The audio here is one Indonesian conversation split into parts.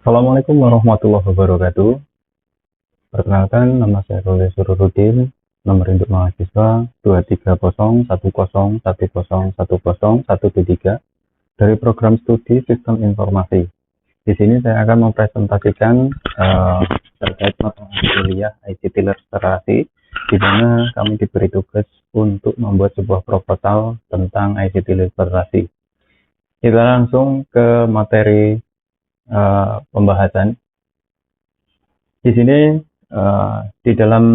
Assalamualaikum warahmatullahi wabarakatuh. Perkenalkan, nama saya Roli Sururudin, nomor induk mahasiswa 2301010101013 dari program studi Sistem Informasi. Di sini saya akan mempresentasikan terkait mata kuliah ICT Literasi, di mana kami diberi tugas untuk membuat sebuah proposal tentang ICT Literasi. Kita langsung ke materi pembahasan. Di sini di dalam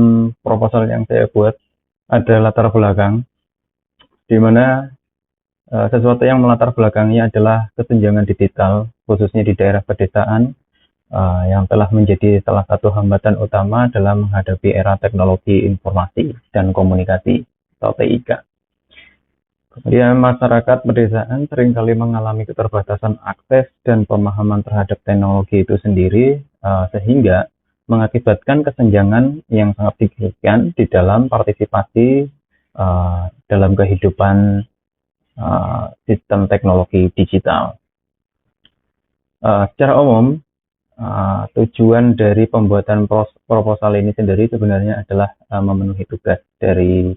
proposal yang saya buat ada latar belakang, di mana sesuatu yang melatar belakangnya adalah kesenjangan digital, khususnya di daerah pedesaan, yang telah menjadi salah satu hambatan utama dalam menghadapi era teknologi informasi dan komunikasi atau TIK. Kemudian masyarakat pedesaan seringkali mengalami keterbatasan akses dan pemahaman terhadap teknologi itu sendiri, sehingga mengakibatkan kesenjangan yang sangat signifikan di dalam partisipasi dalam kehidupan sistem teknologi digital. Secara umum, tujuan dari pembuatan proposal ini sendiri sebenarnya adalah memenuhi tugas dari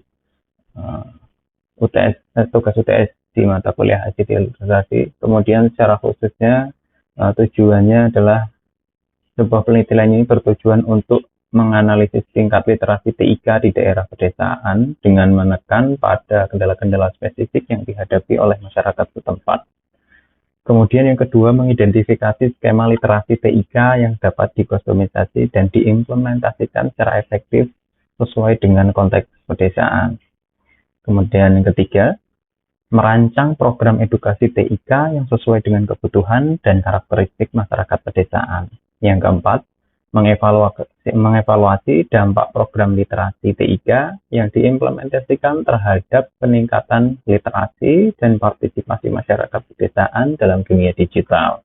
tugas UTS di mata kuliah ICT Literasi. Kemudian secara khususnya tujuannya adalah sebuah penelitian ini bertujuan untuk menganalisis tingkat literasi TIK di daerah pedesaan dengan menekan pada kendala-kendala spesifik yang dihadapi oleh masyarakat setempat. Kemudian yang kedua, mengidentifikasi skema literasi TIK yang dapat dikustomisasi dan diimplementasikan secara efektif sesuai dengan konteks pedesaan. Kemudian yang ketiga, merancang program edukasi TIK yang sesuai dengan kebutuhan dan karakteristik masyarakat pedesaan. Yang keempat, mengevaluasi dampak program literasi TIK yang diimplementasikan terhadap peningkatan literasi dan partisipasi masyarakat pedesaan dalam dunia digital.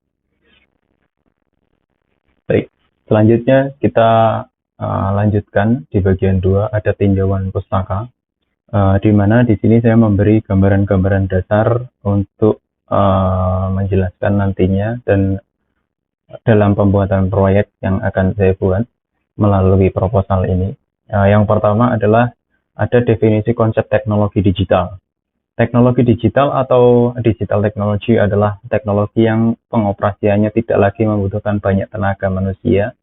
Baik, selanjutnya kita lanjutkan di bagian 2, ada tinjauan pustaka. Di mana di sini saya memberi gambaran-gambaran dasar untuk menjelaskan nantinya dan dalam pembuatan proyek yang akan saya buat melalui proposal ini. Yang pertama adalah ada definisi konsep teknologi digital. Teknologi digital atau digital technology adalah teknologi yang pengoperasiannya tidak lagi membutuhkan banyak tenaga manusia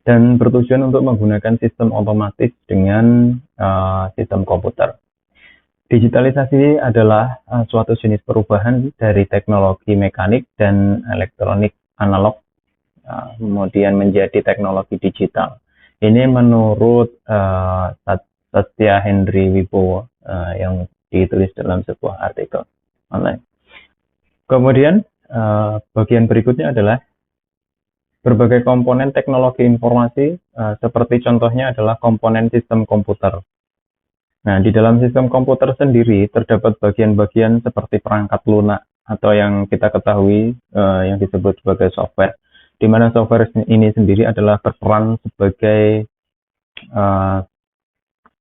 dan bertujuan untuk menggunakan sistem otomatis dengan sistem komputer. Digitalisasi adalah suatu jenis perubahan dari teknologi mekanik dan elektronik analog kemudian menjadi teknologi digital. Ini menurut Satya Henry Wibowo yang ditulis dalam sebuah artikel online. Kemudian bagian berikutnya adalah berbagai komponen teknologi informasi, seperti contohnya adalah komponen sistem komputer. Nah, di dalam sistem komputer sendiri terdapat bagian-bagian seperti perangkat lunak atau yang kita ketahui yang disebut sebagai software, di mana software ini sendiri adalah berperan sebagai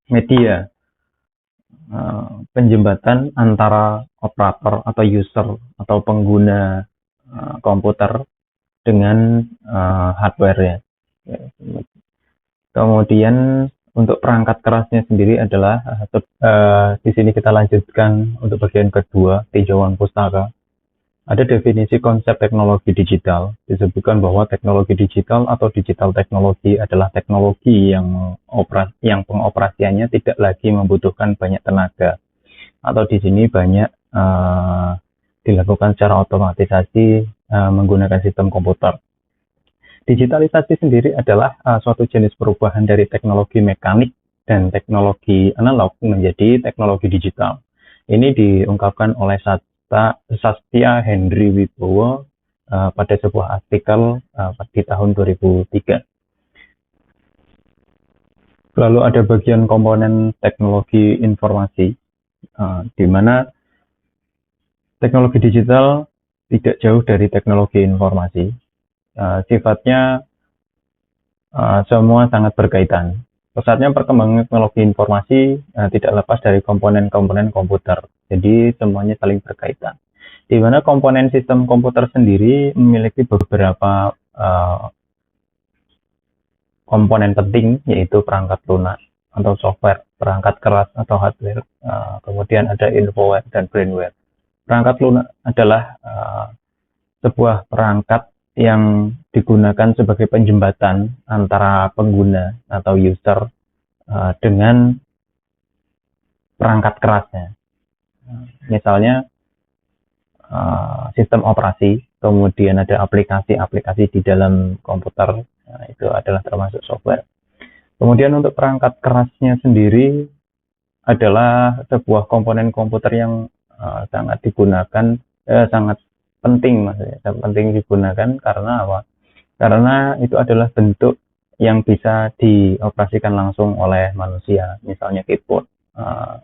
media penjembatan antara operator atau user atau pengguna komputer dengan hardware-nya. Kemudian untuk perangkat kerasnya sendiri adalah di sini kita lanjutkan untuk bagian kedua, tinjauan pustaka. Ada definisi konsep teknologi digital. Disebutkan bahwa teknologi digital atau digital teknologi adalah teknologi yang pengoperasiannya tidak lagi membutuhkan banyak tenaga, atau di sini banyak dilakukan secara otomatisasi menggunakan sistem komputer. Digitalisasi sendiri adalah suatu jenis perubahan dari teknologi mekanik dan teknologi analog menjadi teknologi digital. Ini diungkapkan oleh Satya Henry Wibowo pada sebuah artikel di tahun 2003. Lalu ada bagian komponen teknologi informasi, di mana teknologi digital tidak jauh dari teknologi informasi. Sifatnya semua sangat berkaitan. Pesatnya perkembangan teknologi informasi tidak lepas dari komponen-komponen komputer. Jadi semuanya saling berkaitan. Di mana komponen sistem komputer sendiri memiliki beberapa komponen penting, yaitu perangkat lunak atau software, perangkat keras atau hardware, kemudian ada infoware dan brainware. Perangkat lunak adalah sebuah perangkat yang digunakan sebagai penjembatan antara pengguna atau user dengan perangkat kerasnya. Misalnya sistem operasi, kemudian ada aplikasi-aplikasi di dalam komputer, itu adalah termasuk software. Kemudian untuk perangkat kerasnya sendiri adalah sebuah komponen komputer yang sangat digunakan, sangat penting, maksudnya sangat penting digunakan karena apa? Karena itu adalah bentuk yang bisa dioperasikan langsung oleh manusia, misalnya keyboard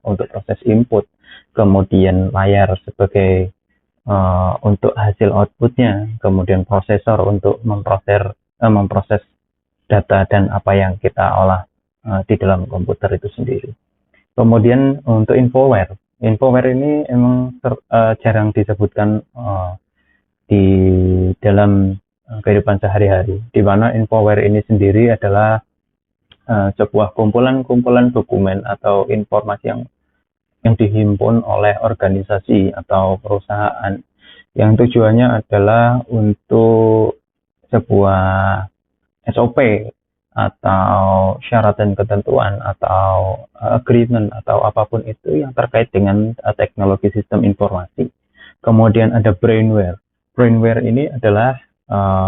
untuk proses input, kemudian layar sebagai untuk hasil outputnya, kemudian prosesor untuk memproses data dan apa yang kita olah di dalam komputer itu sendiri. Kemudian untuk infoware ini emang jarang disebutkan di dalam kehidupan sehari-hari, di mana infoware ini sendiri adalah sebuah kumpulan dokumen atau informasi yang dihimpun oleh organisasi atau perusahaan yang tujuannya adalah untuk sebuah SOP atau syarat dan ketentuan atau agreement atau apapun itu yang terkait dengan teknologi sistem informasi. Kemudian ada brainware. Brainware ini adalah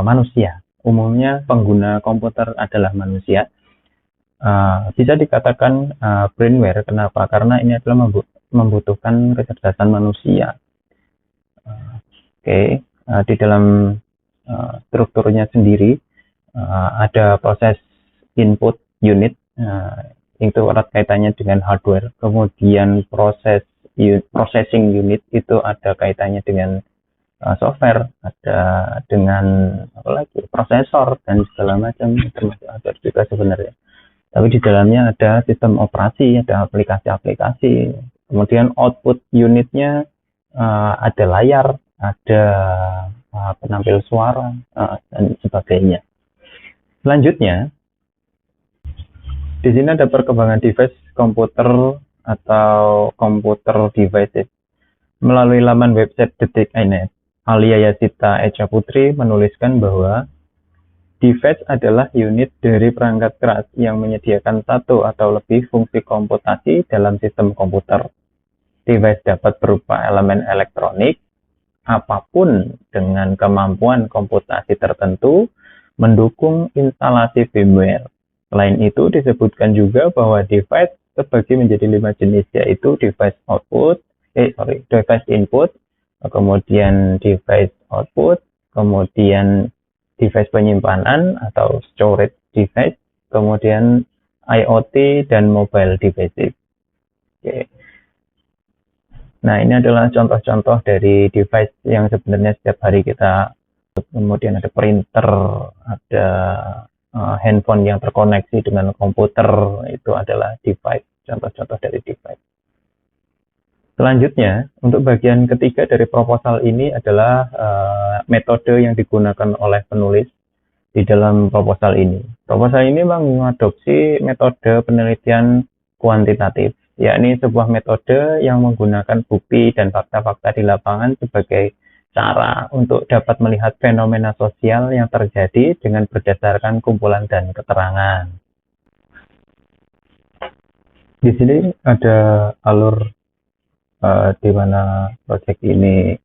manusia. Umumnya pengguna komputer adalah manusia. Bisa dikatakan brainware. Kenapa? Karena ini adalah membutuhkan kecerdasan manusia. Di dalam strukturnya sendiri ada proses input unit, itu erat kaitannya dengan hardware. Kemudian processing unit itu ada kaitannya dengan software, ada dengan apa lagi, prosesor dan segala macam, termasuk hardware juga sebenarnya. Tapi di dalamnya ada sistem operasi, ada aplikasi-aplikasi. Kemudian output unitnya ada layar, ada penampil suara, dan sebagainya. Selanjutnya, di sini ada perkembangan device komputer atau komputer devices. Melalui laman website detik.net, Alia Yasita Echa Putri menuliskan bahwa device adalah unit dari perangkat keras yang menyediakan satu atau lebih fungsi komputasi dalam sistem komputer. Device dapat berupa elemen elektronik, apapun dengan kemampuan komputasi tertentu, mendukung instalasi firmware. Selain itu, disebutkan juga bahwa device terbagi menjadi 5 jenis, yaitu device input, kemudian device output, kemudian device penyimpanan atau storage device, kemudian IoT dan mobile devices. Nah, ini adalah contoh-contoh dari device yang sebenarnya setiap hari kita. Kemudian ada printer, ada handphone yang terkoneksi dengan komputer, itu adalah device, contoh-contoh dari device. Selanjutnya, untuk bagian ketiga dari proposal ini adalah metode yang digunakan oleh penulis di dalam proposal ini. Proposal ini mengadopsi metode penelitian kuantitatif, yakni sebuah metode yang menggunakan bukti dan fakta-fakta di lapangan sebagai cara untuk dapat melihat fenomena sosial yang terjadi dengan berdasarkan kumpulan dan keterangan. Di sini ada alur di mana proyek ini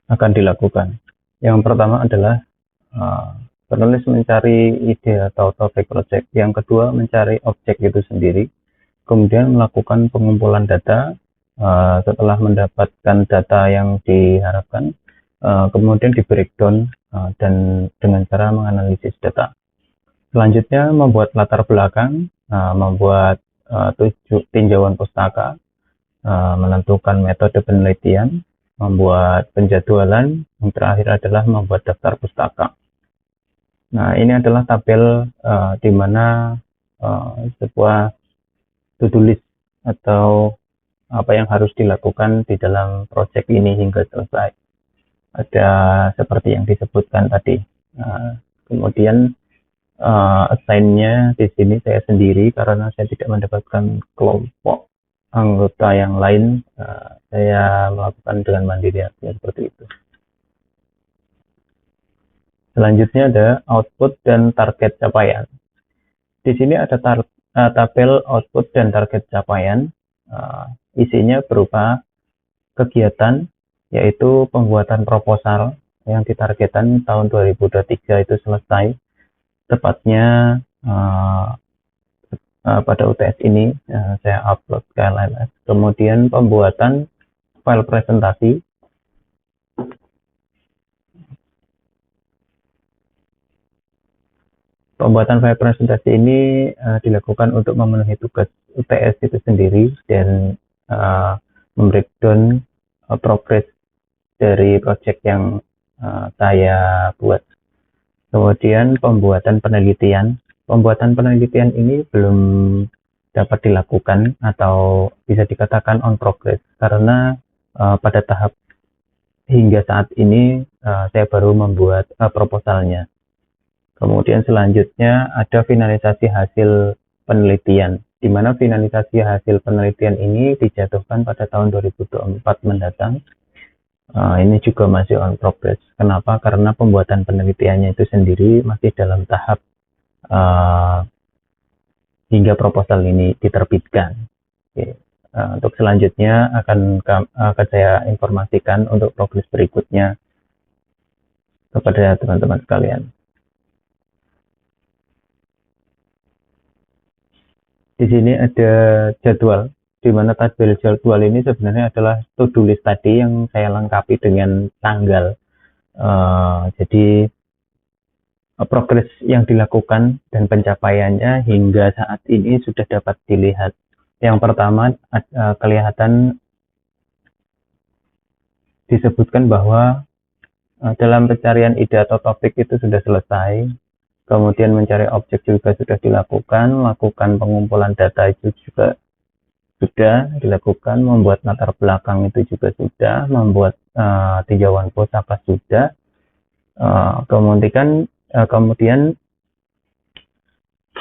akan dilakukan. Yang pertama adalah penulis mencari ide atau topik proyek. Yang kedua mencari objek itu sendiri. Kemudian melakukan pengumpulan data. Setelah mendapatkan data yang diharapkan, kemudian di breakdown dan dengan cara menganalisis data. Selanjutnya membuat latar belakang, membuat tinjauan pustaka, menentukan metode penelitian, membuat penjadwalan, yang terakhir adalah membuat daftar pustaka. Nah, ini adalah tabel di mana sebuah to-do list atau apa yang harus dilakukan di dalam proyek ini hingga selesai. Ada seperti yang disebutkan tadi. Kemudian assign-nya di sini saya sendiri karena saya tidak mendapatkan kelompok anggota yang lain. Saya melakukan dengan mandiri seperti itu. Selanjutnya ada output dan target capaian. Di sini ada tabel output dan target capaian. Isinya berupa kegiatan, yaitu pembuatan proposal yang ditargetkan tahun 2023 itu selesai. Tepatnya pada UTS ini saya upload ke LMS. Kemudian pembuatan file presentasi. Pembuatan file presentasi ini dilakukan untuk memenuhi tugas UTS itu sendiri dan membreakdown progress dari project yang saya buat. Kemudian pembuatan penelitian. Pembuatan penelitian ini belum dapat dilakukan atau bisa dikatakan on progress karena pada tahap hingga saat ini saya baru membuat proposalnya. Kemudian selanjutnya ada finalisasi hasil penelitian, di mana finalisasi hasil penelitian ini dijatuhkan pada tahun 2024 mendatang. Ini juga masih on progress. Kenapa? Karena pembuatan penelitiannya itu sendiri masih dalam tahap hingga proposal ini diterbitkan. Oke. Untuk selanjutnya akan saya informasikan untuk progres berikutnya kepada teman-teman sekalian. Di sini ada jadwal, di mana tabel jadwal ini sebenarnya adalah to-do list tadi yang saya lengkapi dengan tanggal. Jadi progres yang dilakukan dan pencapaiannya hingga saat ini sudah dapat dilihat. Yang pertama, kelihatan disebutkan bahwa dalam pencarian ide atau topik itu sudah selesai. Kemudian mencari objek juga sudah dilakukan, lakukan pengumpulan data itu juga sudah dilakukan, membuat latar belakang itu juga sudah, membuat tinjauan pusaka sudah. Kemudian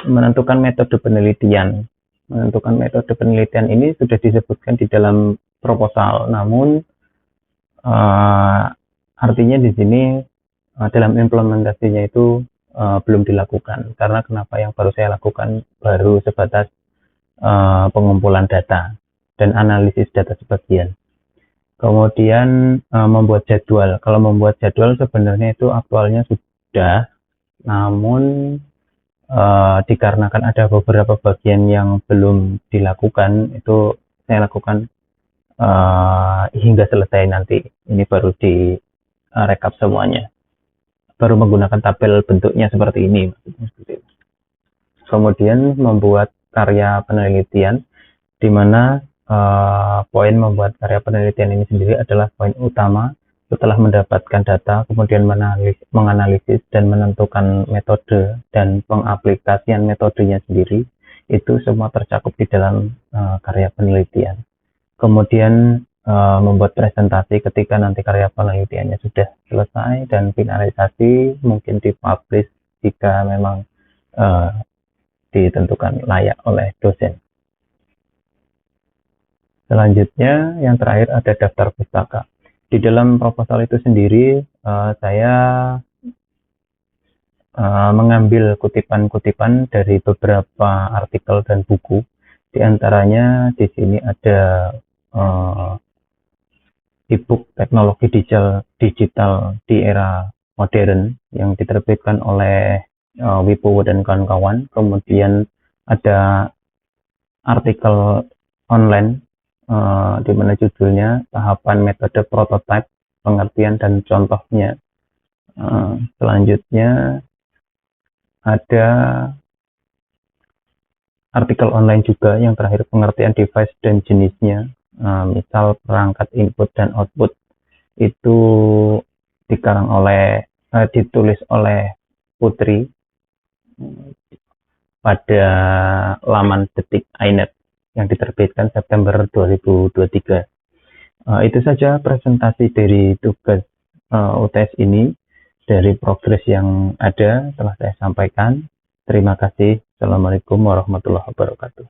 menentukan metode penelitian. Menentukan metode penelitian ini sudah disebutkan di dalam proposal, namun artinya di sini dalam implementasinya itu belum dilakukan. Karena kenapa? Yang baru saya lakukan baru sebatas pengumpulan data dan analisis data sebagian. Kemudian membuat jadwal. Kalau membuat jadwal sebenarnya itu aktualnya sudah, namun dikarenakan ada beberapa bagian yang belum dilakukan, itu saya lakukan hingga selesai nanti. Ini baru di rekap semuanya. Baru menggunakan tabel bentuknya seperti ini. Kemudian membuat karya penelitian, di mana poin membuat karya penelitian ini sendiri adalah poin utama. Setelah mendapatkan data, kemudian menganalisis dan menentukan metode dan pengaplikasian metodenya sendiri, itu semua tercakup di dalam karya penelitian. Kemudian membuat presentasi ketika nanti karya penelitiannya sudah selesai dan finalisasi, mungkin dipublish jika memang ditentukan layak oleh dosen. Selanjutnya yang terakhir ada daftar pustaka. Di dalam proposal itu sendiri saya mengambil kutipan-kutipan dari beberapa artikel dan buku. Di antaranya di sini ada e-book teknologi digital di era modern yang diterbitkan oleh Wibowo dan kawan-kawan. Kemudian ada artikel online di mana judulnya tahapan metode prototype, pengertian dan contohnya. Selanjutnya ada artikel online juga yang terakhir, pengertian device dan jenisnya. Misal perangkat input dan output, itu ditulis oleh Putri pada laman Detik iNet yang diterbitkan September 2023. Itu saja presentasi dari tugas UTS ini, dari progres yang ada telah saya sampaikan. Terima kasih. Assalamualaikum warahmatullahi wabarakatuh.